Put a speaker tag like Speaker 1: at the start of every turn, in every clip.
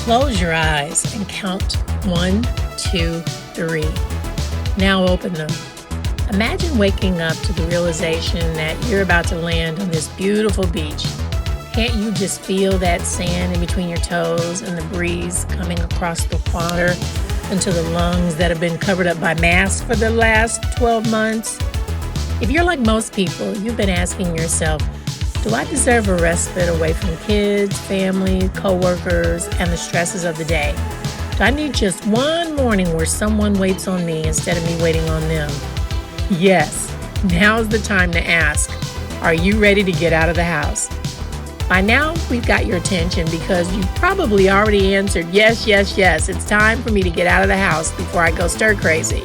Speaker 1: Close your eyes and count 1, 2, 3. Now open them. Imagine waking up to the realization that you're about to land on this beautiful beach. Can't you just feel that sand in between your toes and the breeze coming across the water into the lungs that have been covered up by masks for the last 12 months? If you're like most people, you've been asking yourself, do I deserve a respite away from kids, family, coworkers, and the stresses of the day? Do I need just one morning where someone waits on me instead of me waiting on them? Yes, now's the time to ask, are you ready to get out of the house? By now, we've got your attention because you've probably already answered, yes, yes, yes, it's time for me to get out of the house before I go stir crazy.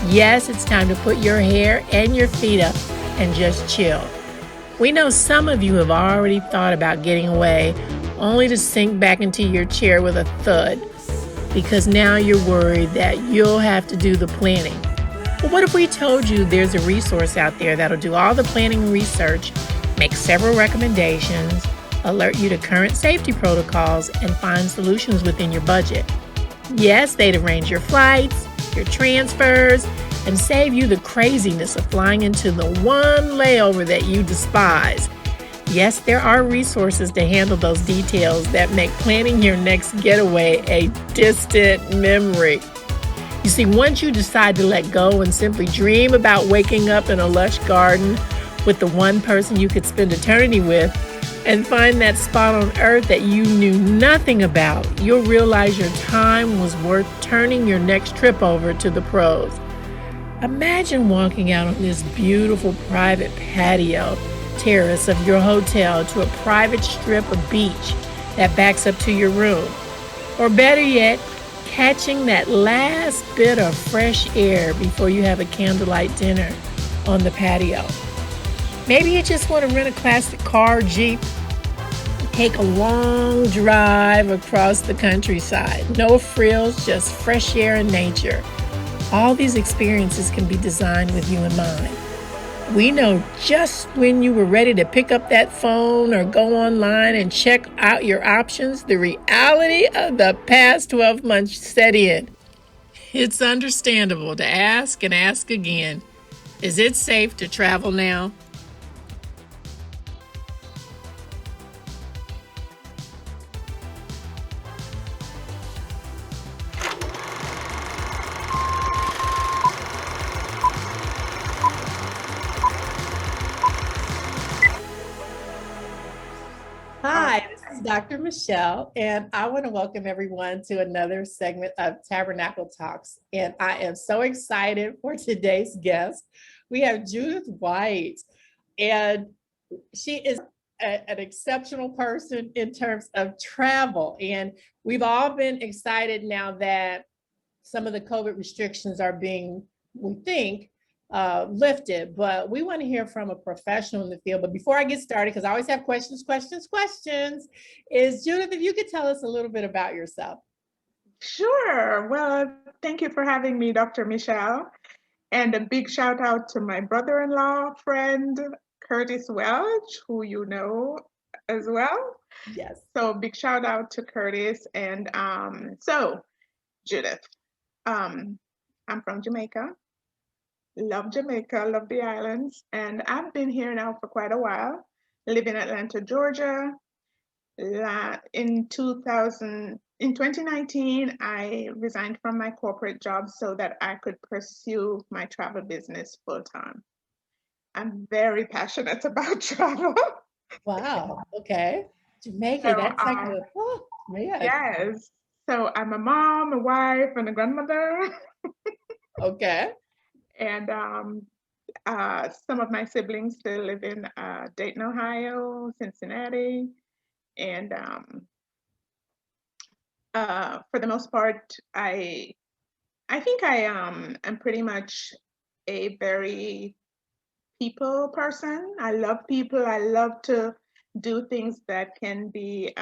Speaker 1: Yes, it's time to put your hair and your feet up and just chill. We know some of you have already thought about getting away, only to sink back into your chair with a thud, because now you're worried that you'll have to do the planning. But what if we told you there's a resource out there that'll do all the planning and research, make several recommendations, alert you to current safety protocols, and find solutions within your budget? Yes, they'd arrange your flights, your transfers, and save you the craziness of flying into the one layover that you despise. Yes, there are resources to handle those details that make planning your next getaway a distant memory. You see, once you decide to let go and simply dream about waking up in a lush garden with the one person you could spend eternity with and find that spot on earth that you knew nothing about, you'll realize your time was worth turning your next trip over to the pros. Imagine walking out on this beautiful private patio terrace of your hotel to a private strip of beach that backs up to your room. Or better yet, catching that last bit of fresh air before you have a candlelight dinner on the patio. Maybe you just want to rent a classic car or Jeep, take a long drive across the countryside. No frills, just fresh air and nature. All these experiences can be designed with you in mind. We know just when you were ready to pick up that phone or go online and check out your options, the reality of the past 12 months set in. It's understandable to ask and ask again, is it safe to travel now? Hi, this is Dr. Michelle, and I want to welcome everyone to another segment of Tabernacle Talks. And I am so excited for today's guest. We have Judith White, and she is an exceptional person in terms of travel. And we've all been excited now that some of the COVID restrictions are being, we think, lifted, but we want to hear from a professional in the field. But before I get started, because I always have questions, is Judith, if you could tell us a little bit about yourself.
Speaker 2: Sure. Well, thank you for having me, Dr. Michelle. And a big shout out to my brother-in-law friend, Curtis Welch, who you know as well.
Speaker 1: Yes.
Speaker 2: So big shout out to Curtis. And so, Judith, I'm from Jamaica. Love Jamaica, love the islands. And I've been here now for quite a while. Live in Atlanta, Georgia. In 2019, I resigned from my corporate job so that I could pursue my travel business full time. I'm very passionate about travel.
Speaker 1: Wow. Okay. Jamaica,
Speaker 2: So,
Speaker 1: that's like man.
Speaker 2: yes. So I'm a mom, a wife, and a grandmother.
Speaker 1: Okay.
Speaker 2: And some of my siblings still live in Dayton, Ohio, Cincinnati. And for the most part, I think I am pretty much a very people person. I love people. I love to do things that can be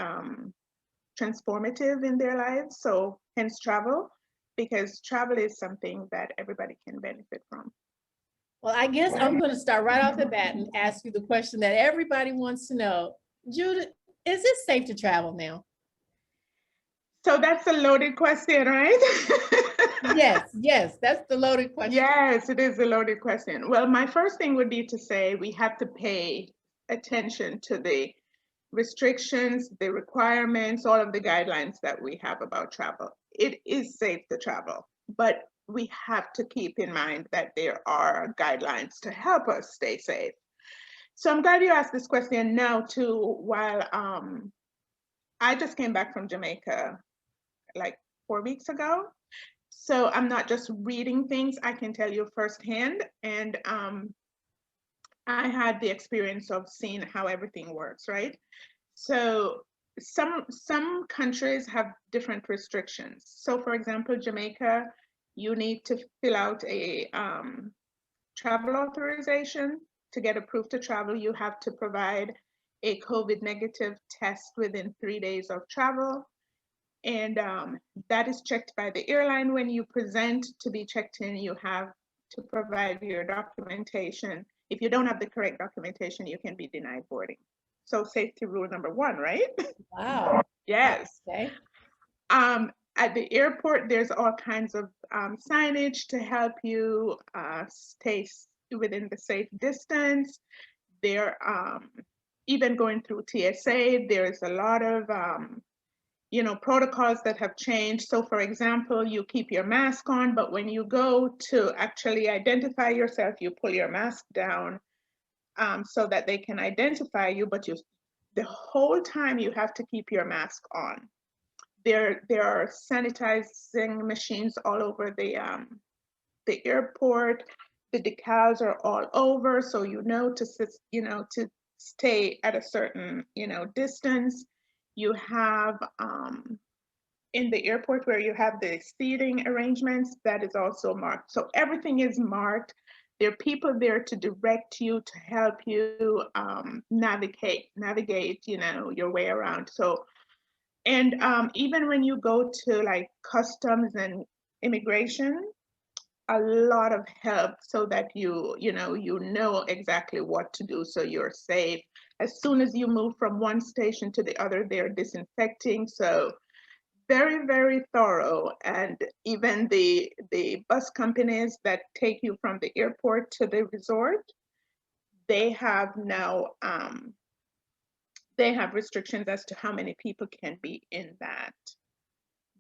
Speaker 2: transformative in their lives. So hence travel, because travel is something that everybody can benefit from.
Speaker 1: Well, I guess I'm going to start right off the bat and ask you the question that everybody wants to know. Judith, is it safe to travel now?
Speaker 2: So that's a loaded question, right?
Speaker 1: Yes, that's the loaded question.
Speaker 2: Yes, it is a loaded question. Well, my first thing would be to say we have to pay attention to the restrictions, the requirements, all of the guidelines that we have about travel. It is safe to travel, but we have to keep in mind that there are guidelines to help us stay safe. So I'm glad you asked this question now too, while I just came back from Jamaica like 4 weeks ago. So I'm not just reading things, I can tell you firsthand. And I had the experience of seeing how everything works, right? So some countries have different restrictions. So for example, Jamaica, you need to fill out a travel authorization to get approved to travel. You have to provide a COVID negative test within 3 days of travel. And that is checked by the airline. When you present to be checked in, you have to provide your documentation. If you don't have the correct documentation, you can be denied boarding. So safety rule number one, right?
Speaker 1: Wow.
Speaker 2: Yes.
Speaker 1: Okay.
Speaker 2: At the airport, there's all kinds of signage to help you stay within the safe distance. There, even going through TSA, there's a lot of protocols that have changed. So for example, you keep your mask on, but when you go to actually identify yourself, you pull your mask down so that they can identify you, but the whole time you have to keep your mask on. There are sanitizing machines all over the airport. The decals are all over, so to stay at a certain distance. You have in the airport where you have the seating arrangements, that is also marked. So everything is marked. There are people there to direct you, to help you navigate, your way around. So, and even when you go to like customs and immigration, a lot of help so that you know exactly what to do so you're safe. As soon as you move from one station to the other, they're disinfecting. So very, very thorough. And even the bus companies that take you from the airport to the resort, they have now they have restrictions as to how many people can be in that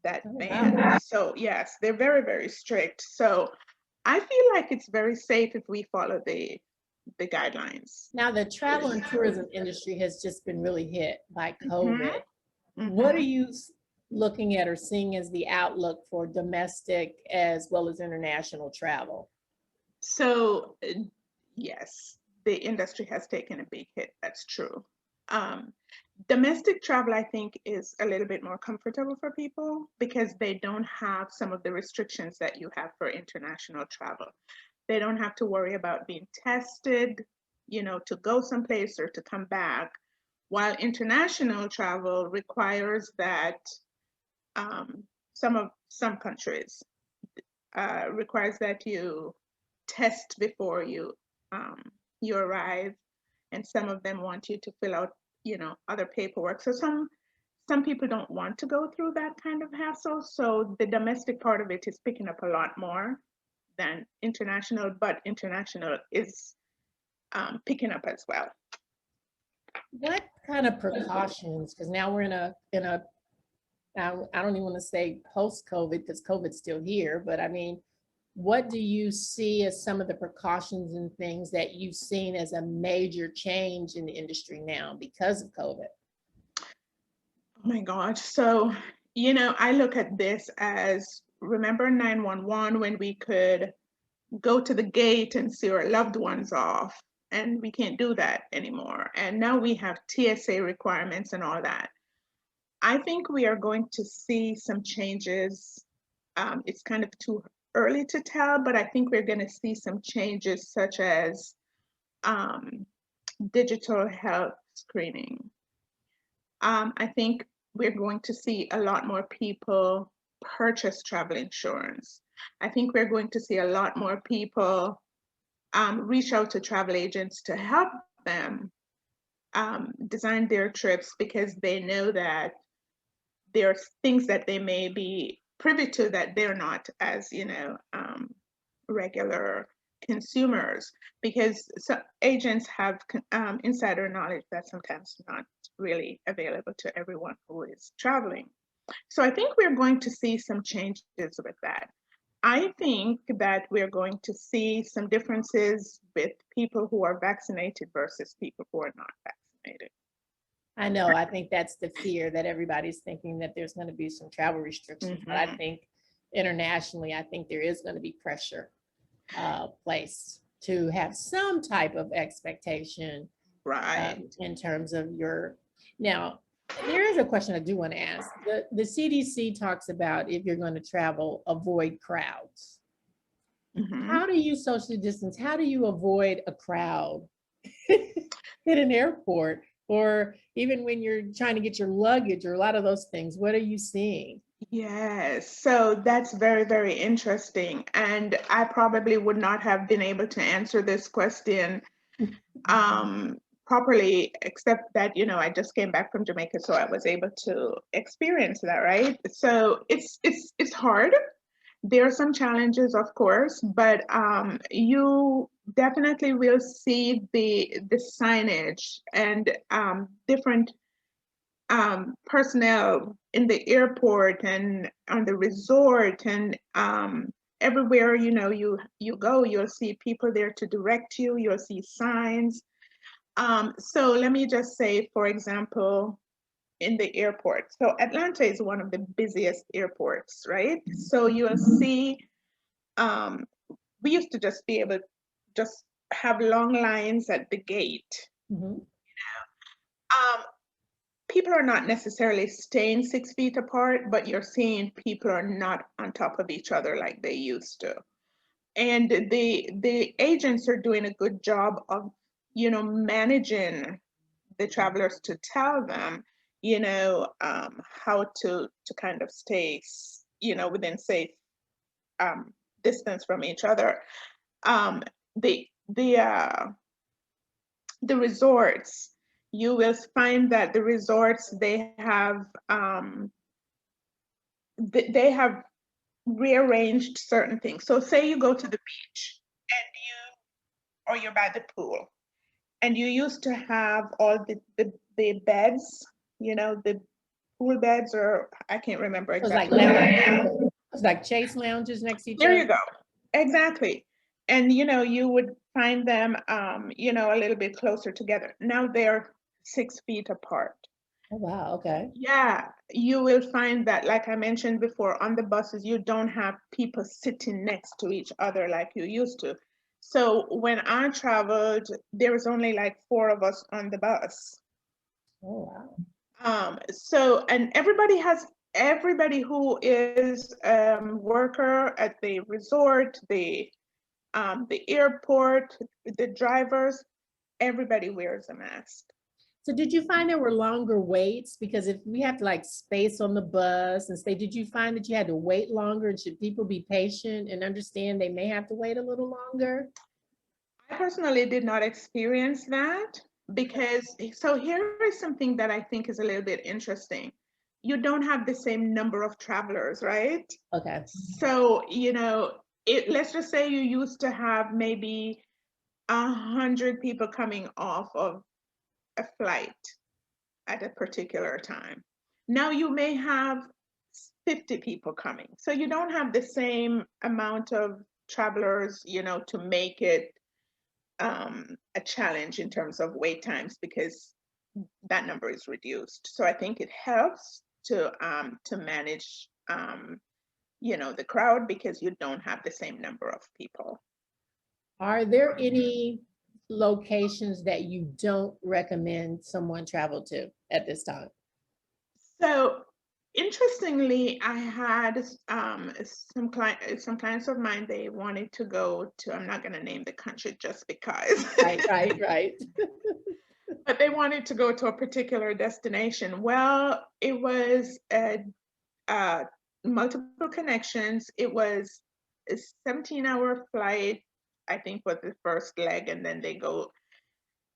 Speaker 1: Oh,
Speaker 2: van.
Speaker 1: wow.
Speaker 2: So yes, they're very, very strict. So I feel like it's very safe if we follow the guidelines.
Speaker 1: Now, the travel and tourism industry has just been really hit by
Speaker 2: Hmm.
Speaker 1: COVID. What are
Speaker 2: Hmm.
Speaker 1: you looking at or seeing as the outlook for domestic as well as international travel?
Speaker 2: So yes, the industry has taken a big hit. That's true. Um, Domestic travel, I think, is a little bit more comfortable for people because they don't have some of the restrictions that you have for international travel. They don't have to worry about being tested, to go someplace or to come back. While international travel requires that um, some countries requires that you test before um, you arrive, and some of them want you to fill out, other paperwork. So some people don't want to go through that kind of hassle. So the domestic part of it is picking up a lot more than international, but international is picking up as well.
Speaker 1: What kind of precautions? Because now we're in a I don't even want to say post-COVID because COVID's still here, but I mean, what do you see as some of the precautions and things that you've seen as a major change in the industry now because of COVID?
Speaker 2: Oh my gosh. So, I look at this as, remember 911 when we could go to the gate and see our loved ones off, and we can't do that anymore. And now we have TSA requirements and all that. I think we are going to see some changes. It's kind of too early to tell, but I think we're going to see some changes such as um, digital health screening. I think we're going to see a lot more people purchase travel insurance. I think we're going to see a lot more people reach out to travel agents to help them design their trips because they know that there's things that they may be privy to that they're not as, regular consumers, because some agents have insider knowledge that's sometimes not really available to everyone who is traveling. So I think we're going to see some changes with that. I think that we're going to see some differences with people who are vaccinated versus people who are not vaccinated.
Speaker 1: I know. I think that's the fear that everybody's thinking, that there's going to be some travel restrictions. But I think internationally, I think there is going to be pressure placed to have some type of expectation,
Speaker 2: Right.
Speaker 1: in terms of your. Now, there is a question I do want to ask. The CDC talks about, if you're going to travel, avoid crowds. How do you socially distance? How do you avoid a crowd in an airport, or even when you're trying to get your luggage, or a lot of those things? What are you seeing?
Speaker 2: Yes, so that's very, very interesting. And I probably would not have been able to answer this question properly, except that, I just came back from Jamaica, so I was able to experience that, right? So it's hard. There are some challenges, of course, but you definitely will see the signage and different personnel in the airport and on the resort, and everywhere you go, you'll see people there to direct you. You'll see signs. So let me just say, for example, in the airport. So Atlanta is one of the busiest airports, right? So you'll see, we used to just be able to just have long lines at the gate.
Speaker 1: Mhm.
Speaker 2: People are not necessarily staying 6 feet apart, but you're seeing people are not on top of each other like they used to. And the agents are doing a good job of, managing the travelers to tell them, how to kind of stay, within safe distance from each other. Um, the the uh, the resorts, you will find that the resorts, they have rearranged certain things. So say you go to the beach or you're by the pool, and you used to have all the beds, the pool beds, or I can't remember
Speaker 1: It was like
Speaker 2: exactly.
Speaker 1: it was like chase lounges next to each
Speaker 2: There
Speaker 1: other.
Speaker 2: you go. Exactly. And you would find them a little bit closer together. Now they're 6 feet apart.
Speaker 1: Oh, wow. Okay.
Speaker 2: Yeah, you will find that, like I mentioned before, on the buses, you don't have people sitting next to each other like you used to. So when I traveled, there was only like 4 of us on the bus.
Speaker 1: Oh, wow.
Speaker 2: So, and everybody who is worker at the resort, the airport, the drivers, everybody wears a mask.
Speaker 1: So did you find there were longer waits? Because if we have to like space on the bus and stay, did you find that you had to wait longer? And should people be patient and understand they may have to wait a little longer?
Speaker 2: I personally did not experience that, because, so here is something that I think is a little bit interesting. You don't have the same number of travelers, right?
Speaker 1: Okay.
Speaker 2: So, let's just say you used to have maybe 100 people coming off of a flight at a particular time. Now you may have 50 people coming. So you don't have the same amount of travelers, to make it a challenge in terms of wait times, because that number is reduced. So I think it helps to manage the crowd, because you don't have the same number of people.
Speaker 1: Are there any locations that you don't recommend someone travel to at this time?
Speaker 2: So interestingly, I had some clients of mine. They wanted to go to. I'm not going to name the country just because.
Speaker 1: Right.
Speaker 2: But they wanted to go to a particular destination. Well, it was multiple connections. It was a 17-hour flight, I think, was the first leg, and then they go.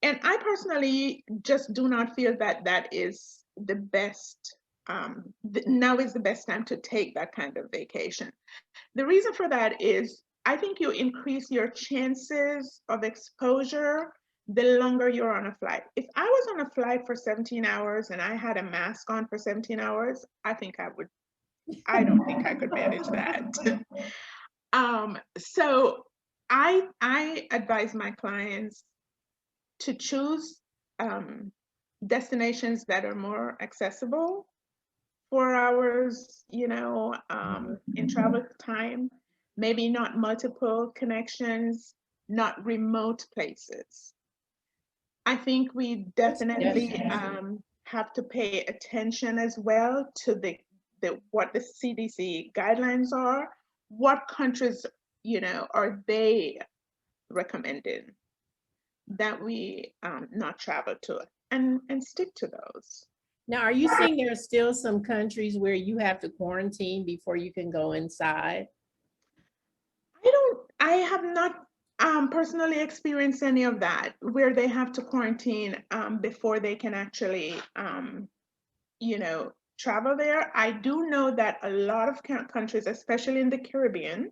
Speaker 2: And I personally just do not feel that that is the best now is the best time to take that kind of vacation. The reason for that is I think you increase your chances of exposure the longer you're on a flight. If I was on a flight for 17 hours and I had a mask on for 17 hours, I don't think I could manage that. So I advise my clients to choose destinations that are more accessible, 4 hours, in travel time, maybe not multiple connections, not remote places. I think we definitely have to pay attention as well to what the CDC guidelines are. What countries, are they recommending that we not travel to, and stick to those.
Speaker 3: Now, are you saying there are still some countries where you have to quarantine before you can go inside?
Speaker 2: I have not personally experienced any of that where they have to quarantine before they can actually, travel there. I do know that a lot of countries, especially in the Caribbean,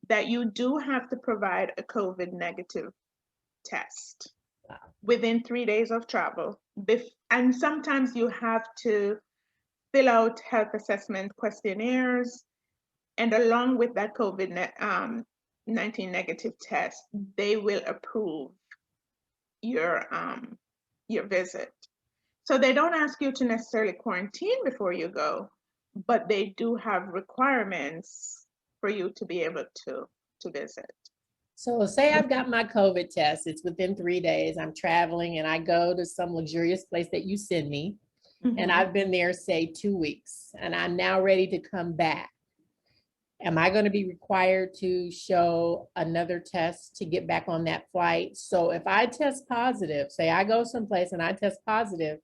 Speaker 2: that you do have to provide a COVID negative test within 3 days of travel. And sometimes you have to fill out health assessment questionnaires. And along with that COVID-19 negative test, they will approve your visit. So they don't ask you to necessarily quarantine before you go, but they do have requirements for you to be able to visit.
Speaker 3: So say I've got my COVID test, it's within 3 days, I'm traveling and I go to some luxurious place that you send me, and I've been there, say 2 weeks, and I'm now ready to come back. Am I going to be required to show another test to get back on that flight? So if I test positive, say I go someplace and I test positive,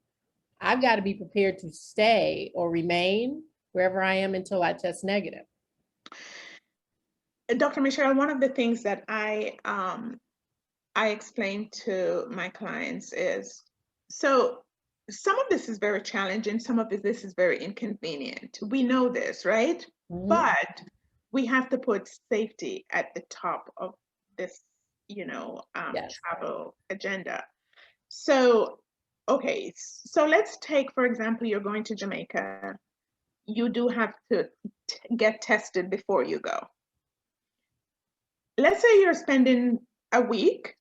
Speaker 3: I've got to be prepared to stay or remain wherever I am until I test negative.
Speaker 2: Dr. Michelle, one of the things that I explain to my clients is, so some of this is very challenging, some of this is very inconvenient. We know this, right? But we have to put safety at the top of this, travel agenda. So, okay, so let's take, for example, you're going to Jamaica. You do have to get tested before you go. Let's say you're spending a week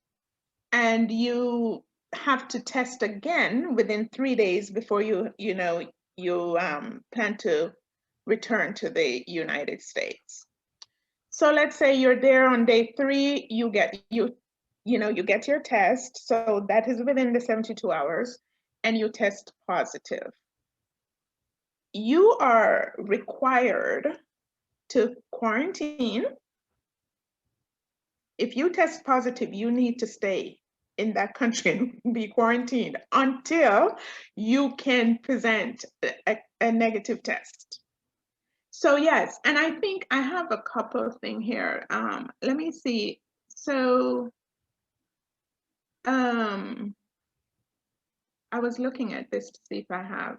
Speaker 2: and you have to test again within 3 days before you plan to return to the United States. So let's say you're there on day 3, you get your test. So that is within the 72 hours, and you test positive. You are required to quarantine. If you test positive, you need to stay in that country and be quarantined until you can present a negative test. So yes, and I think I have a couple of things here. Let me see. So I was looking at this to see if I have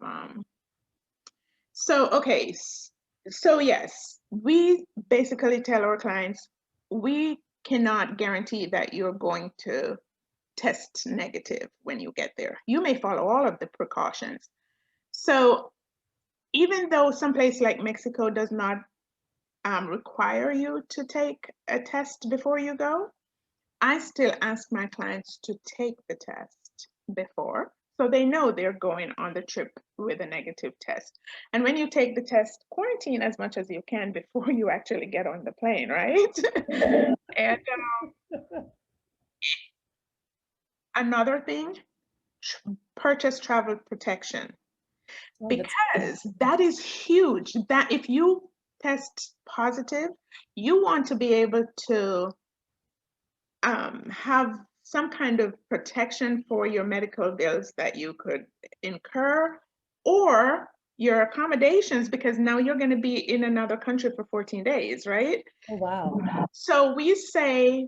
Speaker 2: so okay, so yes, we basically tell our clients we cannot guarantee that you're going to test negative when you get there. You may follow all of the precautions. So even though some place like Mexico does not require you to take a test before you go, I still ask my clients to take the test before, so they know they're going on the trip with a negative test. And when you take the test, quarantine as much as you can before you actually get on the plane, right? And another thing, purchase travel protection, because that is huge. That if you test positive, you want to be able to have some kind of protection for your medical bills that you could incur, or your accommodations, because now you're going to be in another country for 14 days, right?
Speaker 3: Oh, wow.
Speaker 2: So we say,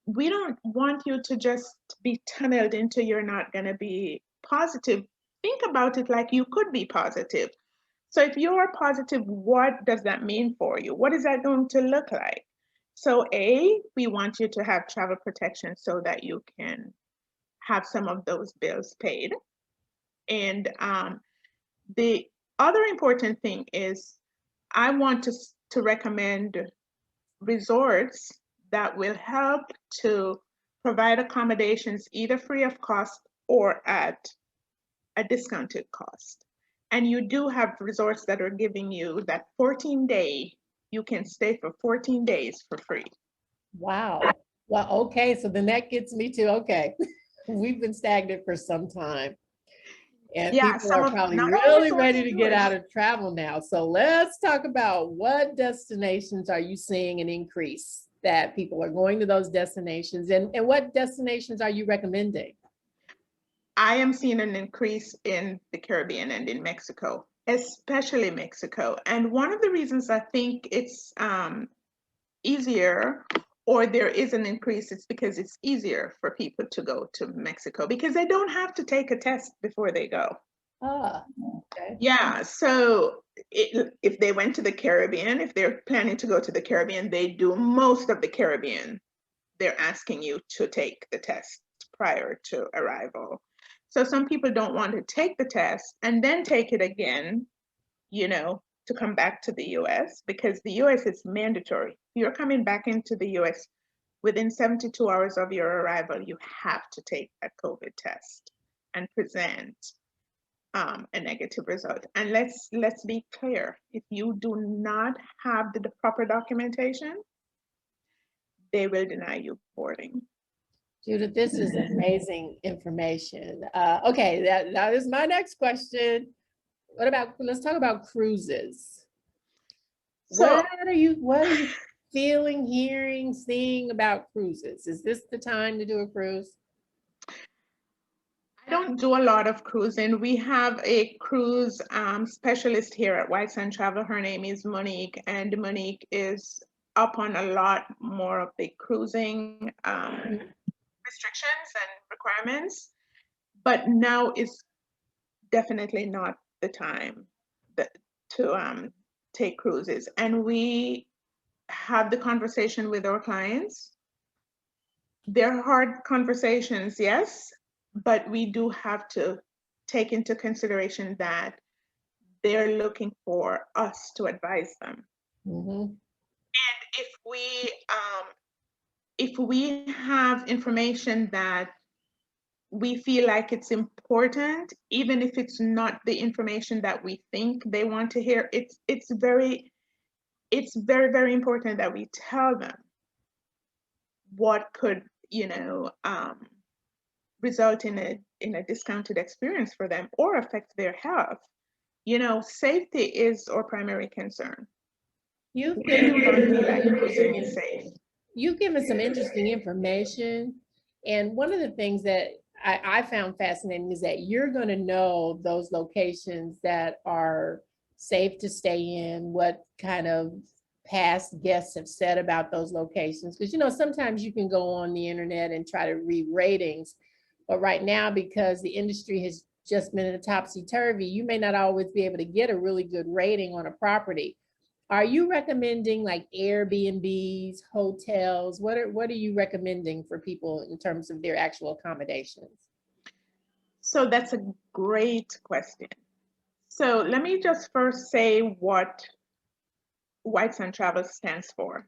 Speaker 2: we don't want you to just be tunneled into you're not going to be positive. Think about it like you could be positive. So if you're positive, what does that mean for you? What is that going to look like? So we want you to have travel protection so that you can have some of those bills paid. And the other important thing is I want to recommend resorts that will help to provide accommodations either free of cost or at a discounted cost. And you do have resorts that are giving you that 14-day, you can stay for 14 days for free.
Speaker 3: Wow. Well, okay. So then that gets me to, okay, we've been stagnant for some time. And
Speaker 2: Yeah,
Speaker 3: people are probably
Speaker 2: not all
Speaker 3: really
Speaker 2: resorts
Speaker 3: ready to
Speaker 2: do
Speaker 3: get
Speaker 2: it.
Speaker 3: out of travel now. So let's talk about what destinations are you seeing an increase that people are going to those destinations, and what destinations are you recommending?
Speaker 2: I am seeing an increase in the Caribbean and in Mexico, especially Mexico. And one of the reasons I think it's easier, or there is an increase, it's because it's easier for people to go to Mexico because they don't have to take a test before they go.
Speaker 3: Ah, okay.
Speaker 2: Yeah, so if they went to the Caribbean, if they're planning to go to the Caribbean, they do most of the Caribbean. They're asking you to take the test prior to arrival. So some people don't want to take the test and then take it again, to come back to the US, because the US is mandatory. You're coming back into the US within 72 hours of your arrival, you have to take a COVID test and present a negative result. And let's be clear, if you do not have the proper documentation, they will deny you boarding.
Speaker 3: Judith, this is amazing information. Okay, that is my next question. Let's talk about cruises.
Speaker 2: So
Speaker 3: What are you feeling, hearing, seeing about cruises? Is this the time to do a cruise?
Speaker 2: I don't do a lot of cruising. We have a cruise specialist here at White Sand Travel. Her name is Monique, and Monique is up on a lot more of the cruising restrictions and requirements. But now is definitely not the time to take cruises. And we have the conversation with our clients. They're hard conversations, yes, but we do have to take into consideration that they're looking for us to advise them.
Speaker 3: Mm-hmm.
Speaker 2: And if we have information that we feel like it's important, even if it's not the information that we think they want to hear, it's very, very important that we tell them what could, result in a discounted experience for them or affect their health. Safety is our primary concern.
Speaker 3: You've
Speaker 2: We do not feel like cruising
Speaker 3: given
Speaker 2: is safe.
Speaker 3: you've given some interesting information. And one of the things that I found fascinating is that you're going to know those locations that are safe to stay in, what kind of past guests have said about those locations. Because, sometimes you can go on the internet and try to read ratings. But right now, because the industry has just been in a topsy-turvy, you may not always be able to get a really good rating on a property. Are you recommending like Airbnbs, hotels? What are you recommending for people in terms of their actual accommodations?
Speaker 2: So that's a great question. So let me just first say what White Sand Travel stands for.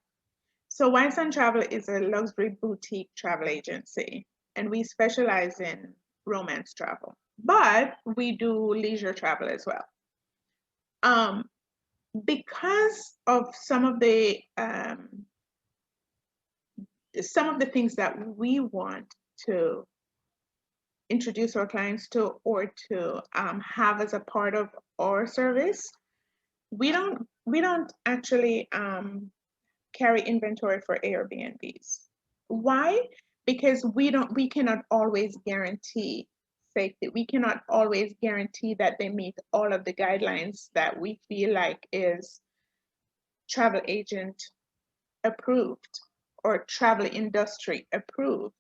Speaker 2: So White Sand Travel is a luxury boutique travel agency, and we specialize in romance travel, but we do leisure travel as well. Because of some of the things that we want to introduce our clients to, or to have as a part of our service, we don't actually carry inventory for Airbnbs. Why? Because we cannot always guarantee safety. We cannot always guarantee that they meet all of the guidelines that we feel like is travel agent approved or travel industry approved.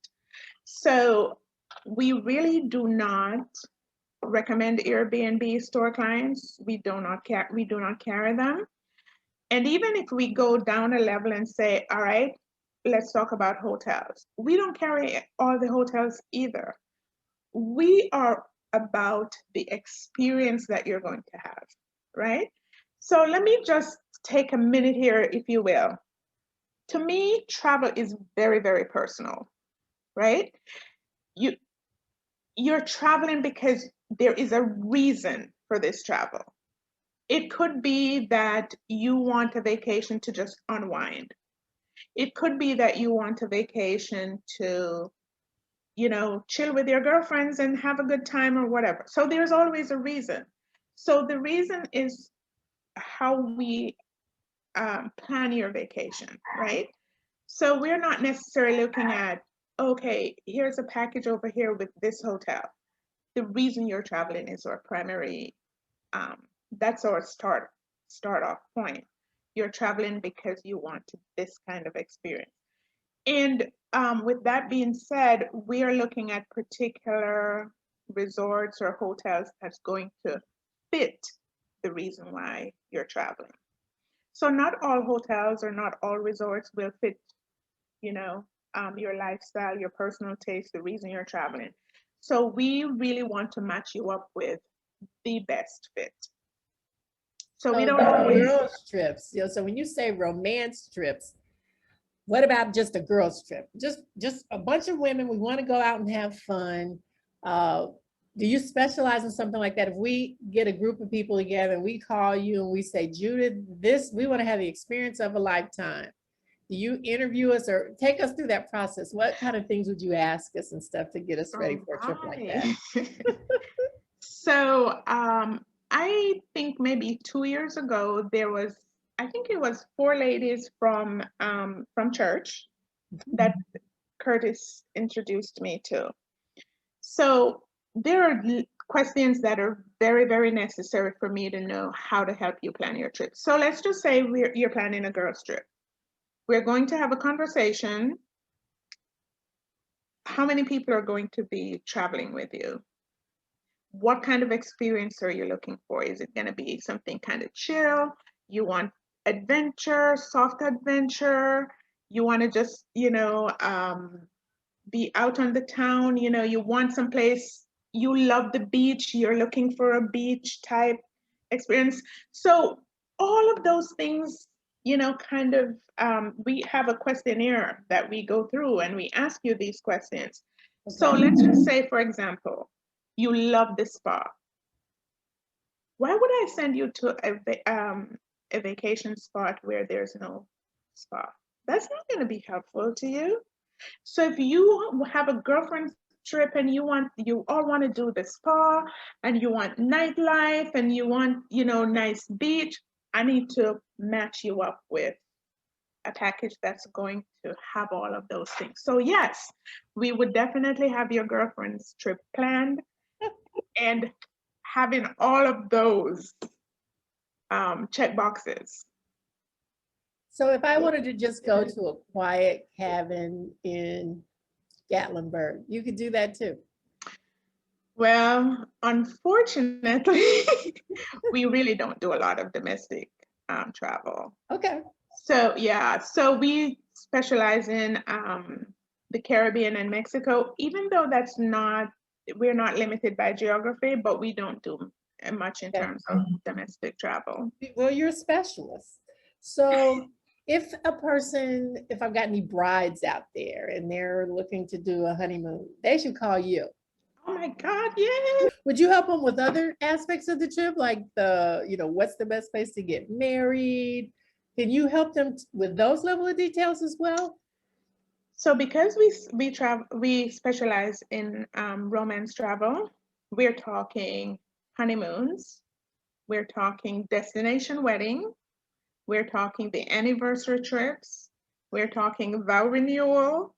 Speaker 2: So we really do not recommend Airbnb store clients. We do not carry them. And even if we go down a level and say, all right, let's talk about hotels. We don't carry all the hotels either. We are about the experience that you're going to have, right? So let me just take a minute here, if you will. To me, travel is very, very personal, right? You're traveling because there is a reason for this travel. It could be that you want a vacation to just unwind. It could be that you want a vacation to, chill with your girlfriends and have a good time or whatever. So there's always a reason. So the reason is how we plan your vacation, right? So we're not necessarily looking at, okay, here's a package over here with this hotel. The reason you're traveling is our primary, that's our start off point. You're traveling because you want this kind of experience. And with that being said, we are looking at particular resorts or hotels that's going to fit the reason why you're traveling. So not all hotels or not all resorts will fit, your lifestyle, your personal taste, the reason you're traveling. So we really want to match you up with the best fit. So we
Speaker 3: So
Speaker 2: don't
Speaker 3: the
Speaker 2: always.
Speaker 3: girls trips, so when you say romance trips, what about just a girls trip? Just a bunch of women, we want to go out and have fun. Do you specialize in something like that? If we get a group of people together and we call you and we say, Judith, we want to have the experience of a lifetime. Do you interview us or take us through that process? What kind of things would you ask us and stuff to get us ready for a trip like that?
Speaker 2: So I think maybe 2 years ago I think it was 4 ladies from church that Curtis introduced me to. So there are questions that are very, very necessary for me to know how to help you plan your trip. So let's just say you're planning a girls trip. We're going to have a conversation. How many people are going to be traveling with you? What kind of experience are you looking for? Is it going to be something kind of chill? You want adventure, soft adventure? You want to just, be out on the town? You want someplace, you love the beach, you're looking for a beach type experience. So all of those things, kind of, we have a questionnaire that we go through and we ask you these questions. Okay. So let's just say, for example, you love the spa. Why would I send you to a vacation spot where there's no spa? That's not going to be helpful to you. So if you have a girlfriend trip and you all want to do the spa and you want nightlife and you want, nice beach, I need to match you up with a package that's going to have all of those things. So yes, we would definitely have your girlfriend's trip planned and having all of those check boxes.
Speaker 3: So if I wanted to just go to a quiet cabin in Gatlinburg, you could do that too.
Speaker 2: Well, unfortunately, we really don't do a lot of domestic travel.
Speaker 3: Okay.
Speaker 2: So yeah, so we specialize in the Caribbean and Mexico, even though we're not limited by geography, but we don't do much in terms of domestic travel.
Speaker 3: Well, you're a specialist. So if I've got any brides out there and they're looking to do a honeymoon, they should call you.
Speaker 2: Oh my God, yeah.
Speaker 3: Would you help them with other aspects of the trip? Like what's the best place to get married? Can you help them with those level of details as well?
Speaker 2: So because we specialize in romance travel, we're talking honeymoons, we're talking destination wedding, we're talking the anniversary trips, we're talking vow renewal,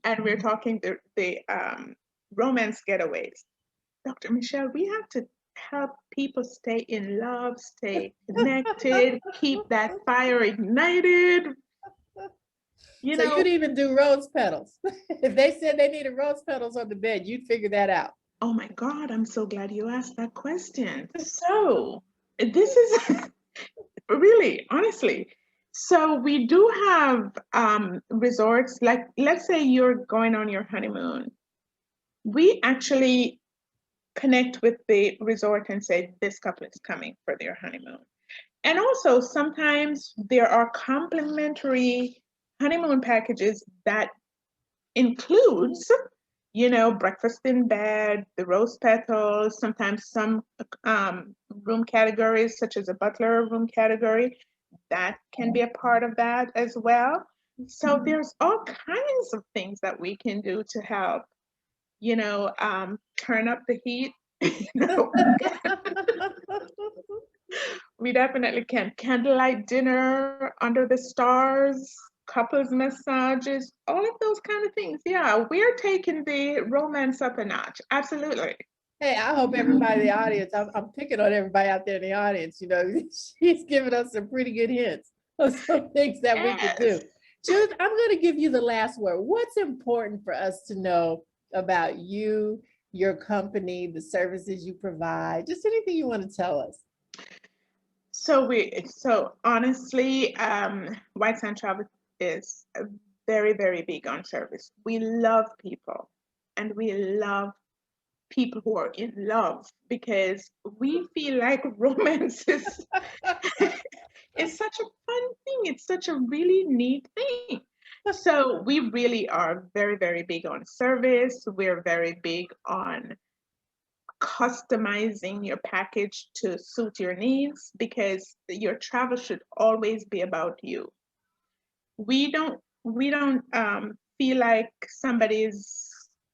Speaker 2: and we're talking the romance getaways. Dr. Michelle, we have to help people stay in love, stay connected, keep that fire ignited.
Speaker 3: So you'd even do rose petals. If they said they needed rose petals on the bed, you'd figure that out.
Speaker 2: Oh my God, I'm so glad you asked that question. So, this is really, honestly. So, we do have resorts, like let's say you're going on your honeymoon. We actually connect with the resort and say, this couple is coming for their honeymoon. And also, sometimes there are complimentary honeymoon packages that includes, breakfast in bed, the rose petals, sometimes some room categories, such as a butler room category, that can be a part of that as well. So there's all kinds of things that we can do to help, turn up the heat. We definitely can. Candlelight dinner under the stars, couples massages, all of those kind of things. Yeah, we're taking the romance up a notch. Absolutely.
Speaker 3: Hey, I hope everybody in the audience, I'm picking on everybody out there in the audience, she's giving us some pretty good hints of some things that we can do.
Speaker 2: Yes.
Speaker 3: Judith, I'm going to give you the last word. What's important for us to know about you, your company, the services you provide, just anything you want to tell us?
Speaker 2: So honestly, White Sand Travel is very, very big on service. We love people, and we love people who are in love, because we feel like romance is such a fun thing. It's such a really neat thing. So we really are very, very big on service. We're very big on customizing your package to suit your needs, because your travel should always be about you. We don't feel like somebody's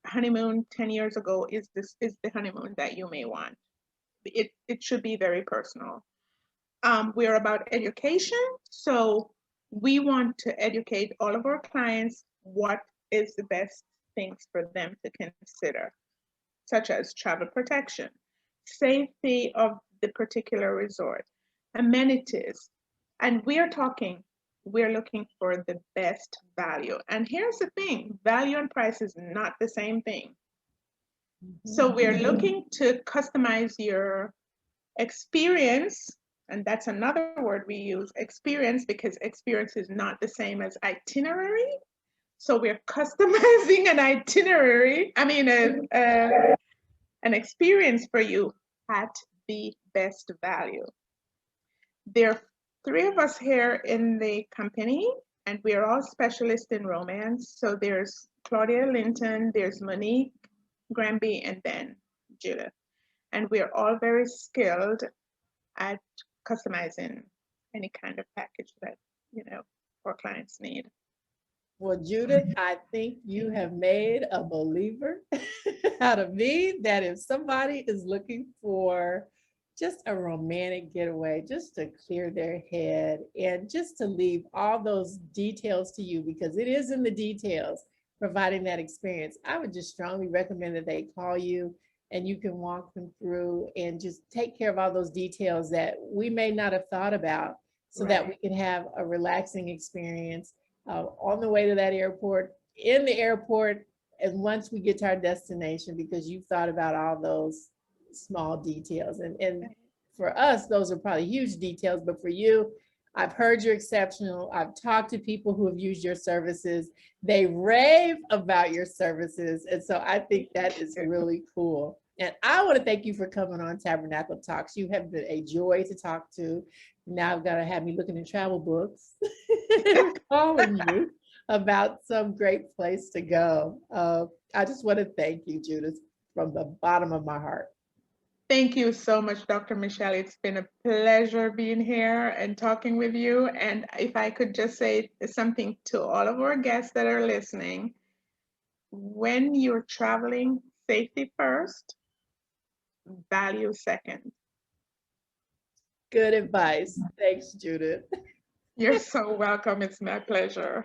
Speaker 2: honeymoon 10 years ago is the honeymoon that you may want. It should be very personal. We're about education, so we want to educate all of our clients what is the best things for them to consider, such as travel protection, safety of the particular resort, amenities. And we're looking for the best value. And here's the thing, value and price is not the same thing. So we're looking to customize your experience. And that's another word we use, experience, because experience is not the same as itinerary. So we're customizing an itinerary, an experience for you at the best value. There are three of us here in the company, and we are all specialists in romance. So there's Claudia Linton, there's Monique Granby, and then Judith. And we're all very skilled at customizing any kind of package that, our clients need.
Speaker 3: Well, Judith, I think you have made a believer out of me, that if somebody is looking for just a romantic getaway, just to clear their head and just to leave all those details to you, because it is in the details providing that experience, I would just strongly recommend that they call you and you can walk them through and just take care of all those details that we may not have thought about, so that we can have a relaxing experience on the way to that airport, in the airport, and once we get to our destination, because you've thought about all those small details. And for us, those are probably huge details, but for you, I've heard you're exceptional. I've talked to people who have used your services. They rave about your services. And so I think that is really cool. And I want to thank you for coming on Tabernacle Talks. You have been a joy to talk to. Now I've got to have me looking in travel books and calling you about some great place to go. I just want to thank you, Judith, from the bottom of my heart.
Speaker 2: Thank you so much, Dr. Michelle. It's been a pleasure being here and talking with you. And if I could just say something to all of our guests that are listening, when you're traveling, safety first, value second.
Speaker 3: Good advice. Thanks, Judith.
Speaker 2: You're so welcome. It's my pleasure.